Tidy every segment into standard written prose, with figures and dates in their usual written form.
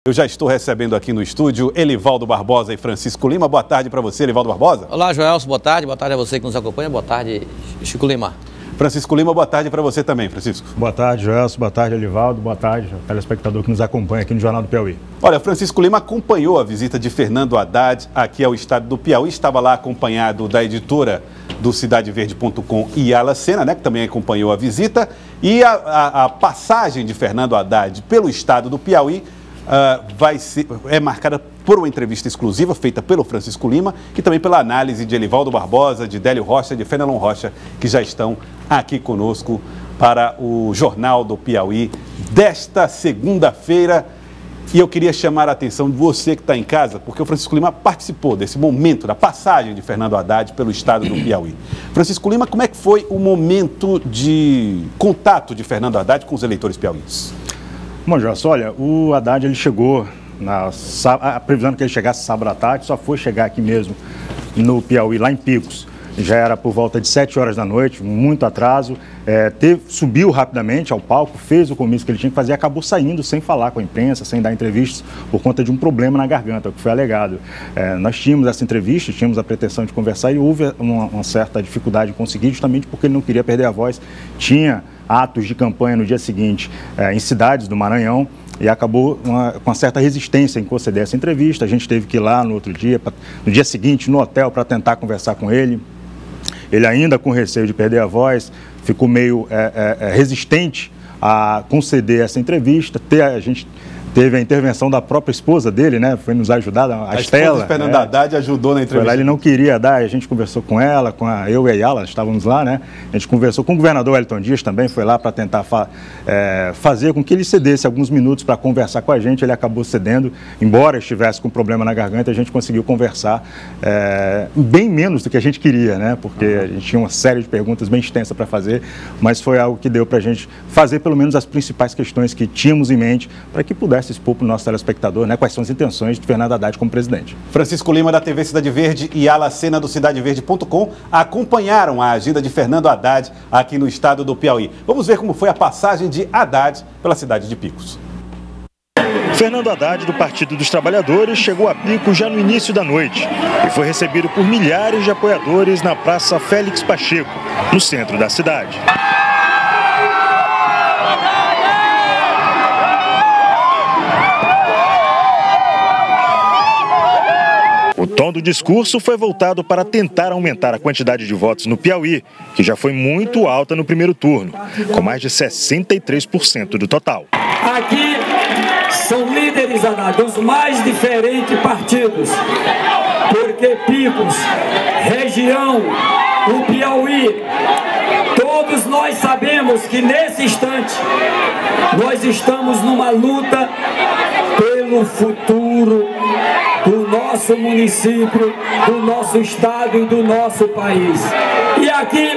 Eu já estou recebendo aqui no estúdio Elivaldo Barbosa e Francisco Lima. Boa tarde para você, Elivaldo Barbosa. Olá, Joelson, boa tarde. Boa tarde a você que nos acompanha. Boa tarde, Chico Lima. Francisco Lima, boa tarde para você também, Francisco. Boa tarde, Joelson. Boa tarde, Elivaldo. Boa tarde ao telespectador que nos acompanha aqui no Jornal do Piauí. Olha, Francisco Lima acompanhou a visita de Fernando Haddad aqui ao estado do Piauí. Estava lá acompanhado da editora do CidadeVerde.com, Yala Sena, né, que também acompanhou a visita. E a passagem de Fernando Haddad pelo estado do Piauí é marcada por uma entrevista exclusiva feita pelo Francisco Lima e também pela análise de Elivaldo Barbosa, de Délio Rocha, de Fenelon Rocha, que já estão aqui conosco para o Jornal do Piauí desta segunda-feira. E eu queria chamar a atenção de você que está em casa, porque o Francisco Lima participou desse momento, da passagem de Fernando Haddad pelo estado do Piauí. Francisco Lima, como é que foi o momento de contato de Fernando Haddad com os eleitores piauíes? Bom, Joelson, olha, o Haddad ele chegou, a previsão que ele chegasse sábado à tarde, só foi chegar aqui mesmo no Piauí, lá em Picos. Já era por volta de 7 horas da noite, muito atraso, subiu rapidamente ao palco, fez o comício que ele tinha que fazer e acabou saindo sem falar com a imprensa, sem dar entrevistas, por conta de um problema na garganta, o que foi alegado. Nós tínhamos essa entrevista, tínhamos a pretensão de conversar e houve uma certa dificuldade em conseguir, justamente porque ele não queria perder a voz. Tinha atos de campanha no dia seguinte em cidades do Maranhão e acabou com uma certa resistência em conceder essa entrevista. A gente teve que ir lá no outro dia, no dia seguinte, no hotel, para tentar conversar com ele. Ele ainda com receio de perder a voz, ficou meio resistente a conceder essa entrevista. A gente teve a intervenção da própria esposa dele, né? Foi nos ajudar, a Estela. A esposa de Fernando Haddad ajudou na entrevista. Lá, ele não queria dar, a gente conversou com ela, eu e a Yala, estávamos lá, né? A gente conversou com o governador Wellington Dias também, foi lá para tentar fazer com que ele cedesse alguns minutos para conversar com a gente. Ele acabou cedendo, embora estivesse com problema na garganta, a gente conseguiu conversar bem menos do que a gente queria, né? Porque a gente tinha uma série de perguntas bem extensas para fazer, mas foi algo que deu para a gente fazer pelo menos as principais questões que tínhamos em mente para que pudesse expor para o nosso telespectador, né, quais são as intenções de Fernando Haddad como presidente. Francisco Lima, da TV Cidade Verde, e Yala Sena, do CidadeVerde.com, acompanharam a agenda de Fernando Haddad aqui no estado do Piauí. Vamos ver como foi a passagem de Haddad pela cidade de Picos. Fernando Haddad, do Partido dos Trabalhadores, chegou a Picos já no início da noite e foi recebido por milhares de apoiadores na Praça Félix Pacheco, no centro da cidade. O tom do discurso foi voltado para tentar aumentar a quantidade de votos no Piauí, que já foi muito alta no primeiro turno, com mais de 63% do total. Aqui são líderes dos mais diferentes partidos, porque Picos, região, o Piauí, todos nós sabemos que nesse instante nós estamos numa luta pelo futuro do nosso município, do nosso estado e do nosso país. E aqui,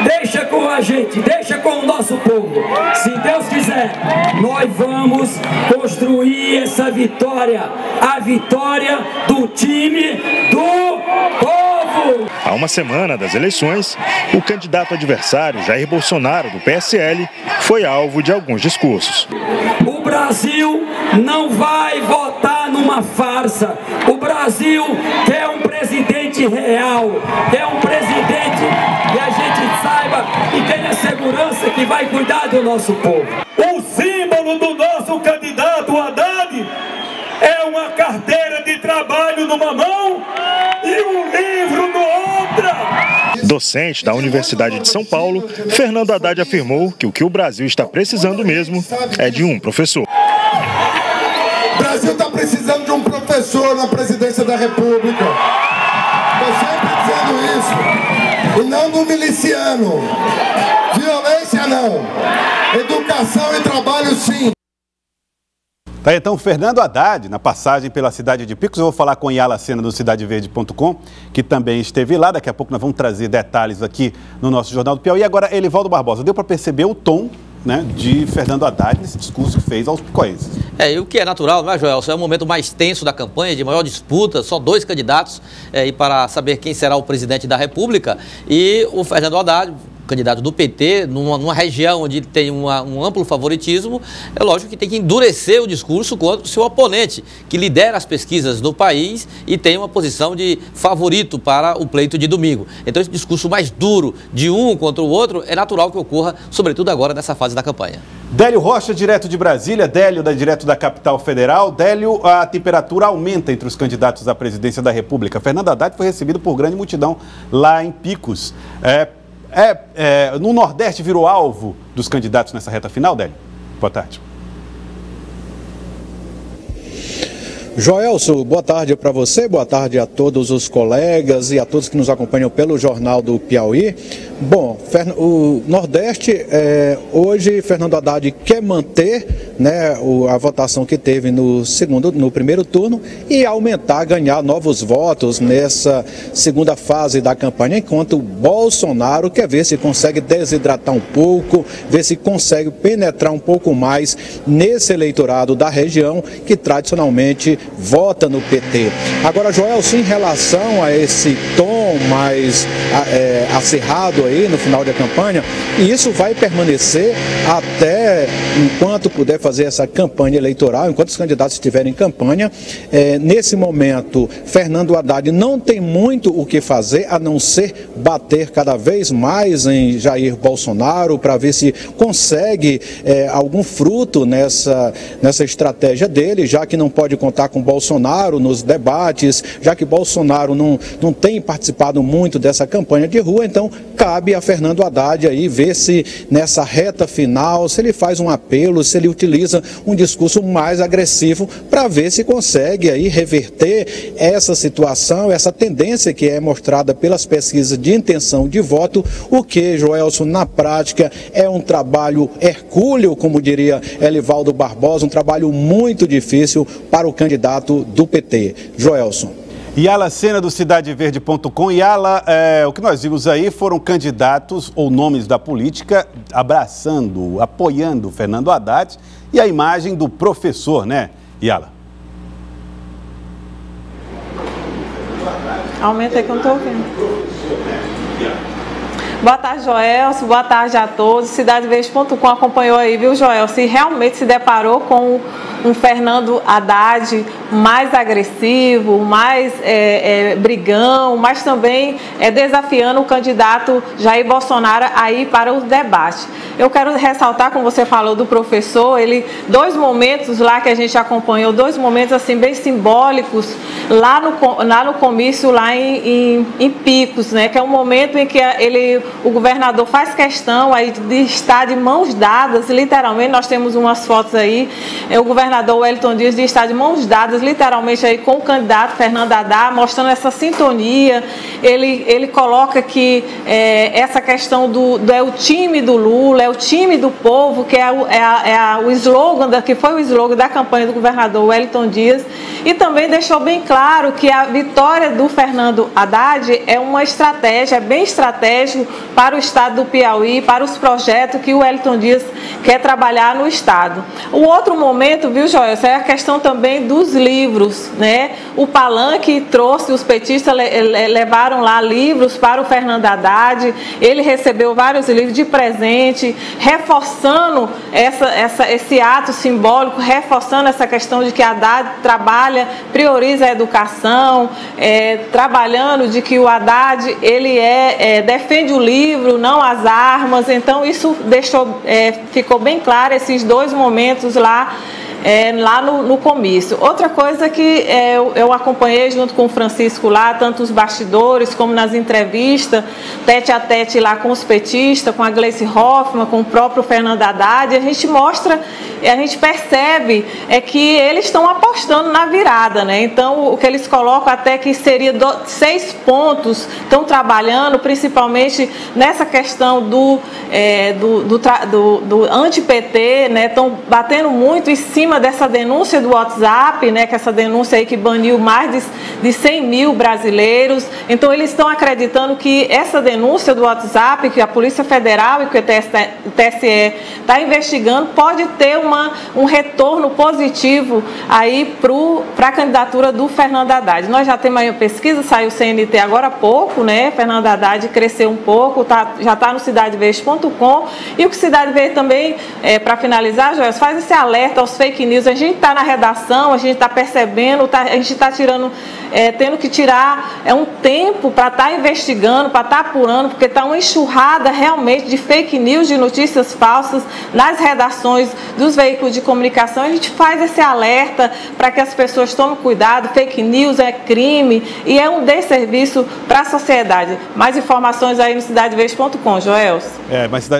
deixa com a gente, deixa com o nosso povo. Se Deus quiser, nós vamos construir essa vitória, a vitória do time do povo. Há uma semana das eleições, o candidato adversário, Jair Bolsonaro, do PSL, foi alvo de alguns discursos. O Brasil não vai votar numa farsa. O Brasil quer um presidente real, quer um presidente que a gente saiba e tenha segurança que vai cuidar do nosso povo. O símbolo do nosso candidato Haddad é uma carteira de trabalho numa mão e um livro no outra. Docente da Universidade de São Paulo, Fernando Haddad afirmou que o que o Brasil está precisando mesmo é de um professor. O Brasil está precisando de um professor na presidência da República. Estou sempre dizendo isso. E não do miliciano. Violência não. Educação e trabalho sim. Tá, então, Fernando Haddad, na passagem pela cidade de Picos, eu vou falar com Yala Sena do CidadeVerde.com, que também esteve lá. Daqui a pouco nós vamos trazer detalhes aqui no nosso Jornal do Piauí. E agora, Elivaldo Barbosa, deu para perceber o tom, né, de Fernando Haddad nesse discurso que fez aos picoenses. E o que é natural, não é, Joelson? É o momento mais tenso da campanha, de maior disputa, só 2 candidatos e para saber quem será o presidente da República. E o Fernando Haddad, candidato do PT, numa região onde tem um amplo favoritismo, é lógico que tem que endurecer o discurso contra o seu oponente, que lidera as pesquisas do país e tem uma posição de favorito para o pleito de domingo. Então, esse discurso mais duro de um contra o outro é natural que ocorra, sobretudo agora nessa fase da campanha. Délio Rocha, direto de Brasília. Délio, direto da capital federal. Délio, a temperatura aumenta entre os candidatos à presidência da República. Fernando Haddad foi recebido por grande multidão lá em Picos. No Nordeste virou alvo dos candidatos nessa reta final, Délio? Boa tarde. Joelson, boa tarde para você, boa tarde a todos os colegas e a todos que nos acompanham pelo Jornal do Piauí. Bom, o Nordeste, hoje Fernando Haddad quer manter, né, a votação que teve no primeiro turno e aumentar, ganhar novos votos nessa segunda fase da campanha, enquanto Bolsonaro quer ver se consegue desidratar um pouco, ver se consegue penetrar um pouco mais nesse eleitorado da região que tradicionalmente vota no PT. Agora, Joelson, em relação a esse tom mais acirrado aí no final da campanha, e isso vai permanecer até enquanto puder fazer essa campanha eleitoral, enquanto os candidatos estiverem em campanha. Nesse momento, Fernando Haddad não tem muito o que fazer, a não ser bater cada vez mais em Jair Bolsonaro, para ver se consegue algum fruto nessa estratégia dele, já que não pode contar com Bolsonaro nos debates, já que Bolsonaro não tem participado muito dessa campanha de rua. Então cabe a Fernando Haddad aí ver se nessa reta final, se ele faz um apelo, se ele utiliza um discurso mais agressivo, para ver se consegue aí reverter essa situação, essa tendência que é mostrada pelas pesquisas de intenção de voto, o que, Joelson, na prática é um trabalho hercúleo, como diria Elivaldo Barbosa, um trabalho muito difícil para o candidato do PT. Joelson. Yala Sena, do CidadeVerde.com. Yala, o que nós vimos aí foram candidatos ou nomes da política abraçando, apoiando Fernando Haddad, e a imagem do professor, né, Yala? Aumenta aí que eu não estou ouvindo. Boa tarde, Joelson. Boa tarde a todos. CidadeVerde.com acompanhou aí, viu, Joelson? E realmente se deparou com um Fernando Haddad mais agressivo, mais brigão, mas também desafiando o candidato Jair Bolsonaro aí para o debate. Eu quero ressaltar, como você falou do professor, dois momentos lá que a gente acompanhou, dois momentos assim bem simbólicos lá no comício, lá em Picos, né? Que é um momento em que o governador faz questão aí de estar de mãos dadas, literalmente. Nós temos umas fotos aí, o governador Wellington Dias de estar de mãos dadas, literalmente aí com o candidato Fernando Haddad, mostrando essa sintonia. Ele coloca que essa questão é o time do Lula, é o time do povo, que o slogan, que foi o slogan da campanha do governador Wellington Dias, e também deixou bem claro que a vitória do Fernando Haddad é uma estratégia, é bem estratégico para o estado do Piauí, para os projetos que o Wellington Dias quer trabalhar no estado. O outro momento, viu, Joelson, é a questão também dos livros, né? O Palanque trouxe, os petistas levaram lá livros para o Fernando Haddad, ele recebeu vários livros de presente, reforçando esse ato simbólico, reforçando essa questão de que Haddad prioriza a educação, trabalhando de que o Haddad defende o livro, não as armas. Então isso ficou bem claro esses dois momentos lá no comício. Outra coisa que eu acompanhei junto com o Francisco lá, tanto os bastidores como nas entrevistas, tete a tete lá com os petistas, com a Gleice Hoffmann, com o próprio Fernando Haddad, a gente percebe que eles estão apostando na virada, né? Então, o que eles colocam até que seria 6 pontos, estão trabalhando principalmente nessa questão do anti-PT, né? Estão batendo muito em cima cima dessa denúncia do WhatsApp, né, que essa denúncia aí que baniu mais de 100 mil brasileiros. Então, eles estão acreditando que essa denúncia do WhatsApp, que a Polícia Federal e que o TSE está investigando, pode ter um retorno positivo aí para a candidatura do Fernando Haddad. Nós já temos aí uma pesquisa, saiu o CNT agora há pouco, né? Fernando Haddad cresceu um pouco, já está no cidadeverde.com. E o que Cidade Verde também, para finalizar, Joel, faz esse alerta aos fake news. A gente está na redação, a gente está percebendo, a gente está tendo que tirar um tempo para estar investigando, para estar apurando, porque está uma enxurrada realmente de fake news, de notícias falsas nas redações dos veículos de comunicação. A gente faz esse alerta para que as pessoas tomem cuidado. Fake news é crime e é um desserviço para a sociedade. Mais informações aí no cidadeverde.com, Joel.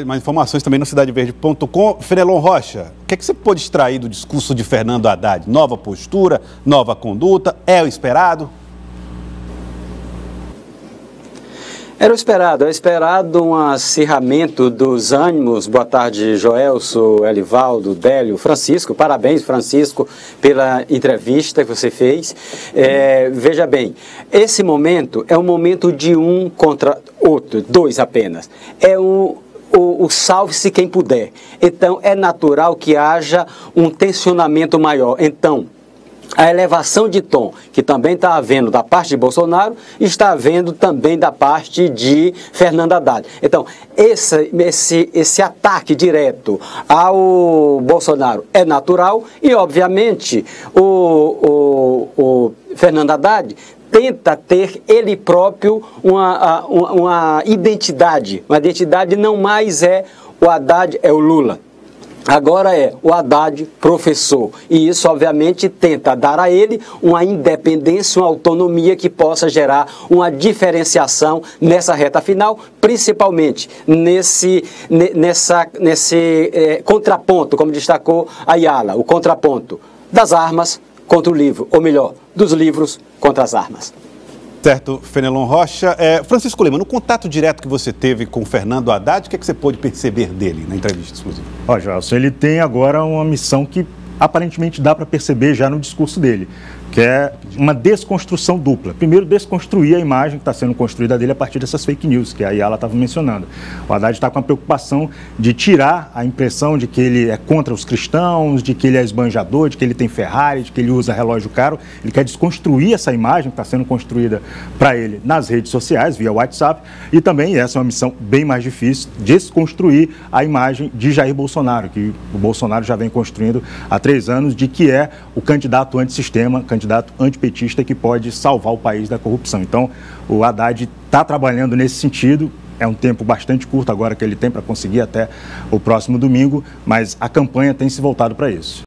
Mais informações também no cidadeverde.com. Fenelon Rocha, o que é que você pôde extrair do discurso de Fernando Haddad? Nova postura, nova conduta, é o esperado? Era o esperado um acirramento dos ânimos. Boa tarde, Joelso, Elivaldo, Délio, Francisco. Parabéns, Francisco, pela entrevista que você fez. Veja bem, esse momento é um momento de um contra outro, dois apenas. É o salve-se quem puder. Então, é natural que haja um tensionamento maior. Então, a elevação de tom que também está havendo da parte de Bolsonaro, está havendo também da parte de Fernando Haddad. Então, esse ataque direto ao Bolsonaro é natural e, obviamente, o Fernando Haddad tenta ter ele próprio uma identidade. Uma identidade não mais é o Haddad, é o Lula. Agora é o Haddad professor. E isso, obviamente, tenta dar a ele uma independência, uma autonomia que possa gerar uma diferenciação nessa reta final, principalmente nesse contraponto, como destacou a Ayala, o contraponto das armas contra o livro, ou melhor, dos livros contra as armas. Certo, Fenelon Rocha. Francisco Lima, no contato direto que você teve com o Fernando Haddad, o que é que você pôde perceber dele na entrevista exclusiva? Joelson, ele tem agora uma missão que aparentemente dá para perceber já no discurso dele, que é uma desconstrução dupla. Primeiro, desconstruir a imagem que está sendo construída dele a partir dessas fake news que a Ayala estava mencionando. O Haddad está com a preocupação de tirar a impressão de que ele é contra os cristãos, de que ele é esbanjador, de que ele tem Ferrari, de que ele usa relógio caro. Ele quer desconstruir essa imagem que está sendo construída para ele nas redes sociais, via WhatsApp, e também, essa é uma missão bem mais difícil, desconstruir a imagem de Jair Bolsonaro, que o Bolsonaro já vem construindo há 3 anos, de que é o candidato antissistema, candidato antipetista que pode salvar o país da corrupção. Então, o Haddad está trabalhando nesse sentido. É um tempo bastante curto agora que ele tem para conseguir até o próximo domingo, mas a campanha tem se voltado para isso.